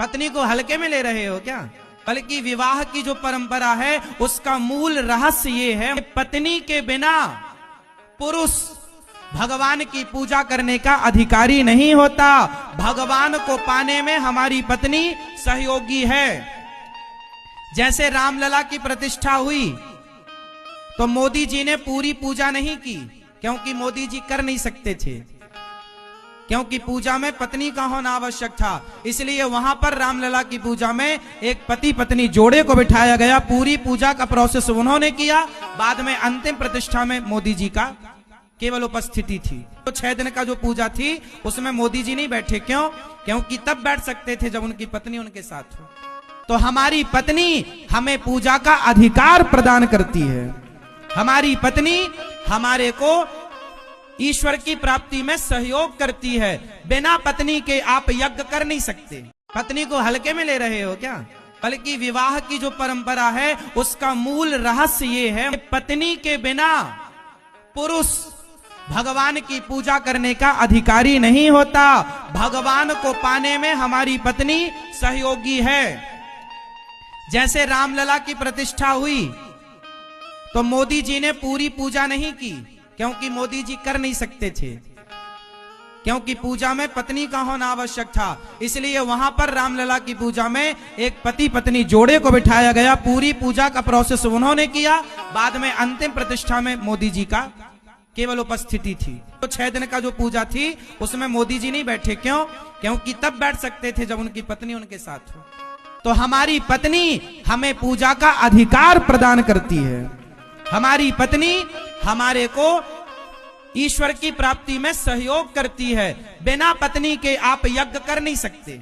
पत्नी को हल्के में ले रहे हो क्या? बल्कि विवाह की जो परंपरा है उसका मूल रहस्य ये है, पत्नी के बिना पुरुष भगवान की पूजा करने का अधिकारी नहीं होता। भगवान को पाने में हमारी पत्नी सहयोगी है। जैसे रामलला की प्रतिष्ठा हुई तो मोदी जी ने पूरी पूजा नहीं की, क्योंकि मोदी जी कर नहीं सकते थे, क्योंकि पूजा में पत्नी का होना आवश्यक था। इसलिए वहां पर रामलला की पूजा में एक पति पत्नी जोड़े को बिठाया गया। पूरी पूजा का प्रोसेस उन्होंने किया। बाद में अंतिम प्रतिष्ठा में मोदी जी का केवल उपस्थिति थी। तो 6 दिन का जो पूजा थी उसमें मोदी जी नहीं बैठे। क्यों? क्योंकि तब बैठ सकते थे जब उनकी पत्नी उनके साथ हो। तो हमारी पत्नी हमें पूजा का अधिकार प्रदान करती है। हमारी पत्नी हमारे को ईश्वर की प्राप्ति में सहयोग करती है। बिना पत्नी के आप यज्ञ कर नहीं सकते। पत्नी को हल्के में ले रहे हो क्या? बल्कि विवाह की जो परंपरा है उसका मूल रहस्य ये है, पत्नी के बिना पुरुष भगवान की पूजा करने का अधिकारी नहीं होता। भगवान को पाने में हमारी पत्नी सहयोगी है। जैसे रामलला की प्रतिष्ठा हुई तो मोदी जी ने पूरी पूजा नहीं की, क्योंकि मोदी जी कर नहीं सकते थे, क्योंकि पूजा में पत्नी का होना आवश्यक था। इसलिए वहां पर रामलला की पूजा में एक पति पत्नी जोड़े को बिठाया गया। पूरी पूजा का प्रोसेस उन्होंने किया। बाद में अंतिम प्रतिष्ठा में मोदी जी का केवल उपस्थिति थी। तो 6 दिन का जो पूजा थी उसमें मोदी जी नहीं बैठे। क्यों? क्योंकि तब बैठ सकते थे जब उनकी पत्नी उनके साथ हो। तो हमारी पत्नी हमें पूजा का अधिकार प्रदान करती है। हमारी पत्नी हमारे को ईश्वर की प्राप्ति में सहयोग करती है। बिना पत्नी के आप यज्ञ कर नहीं सकते।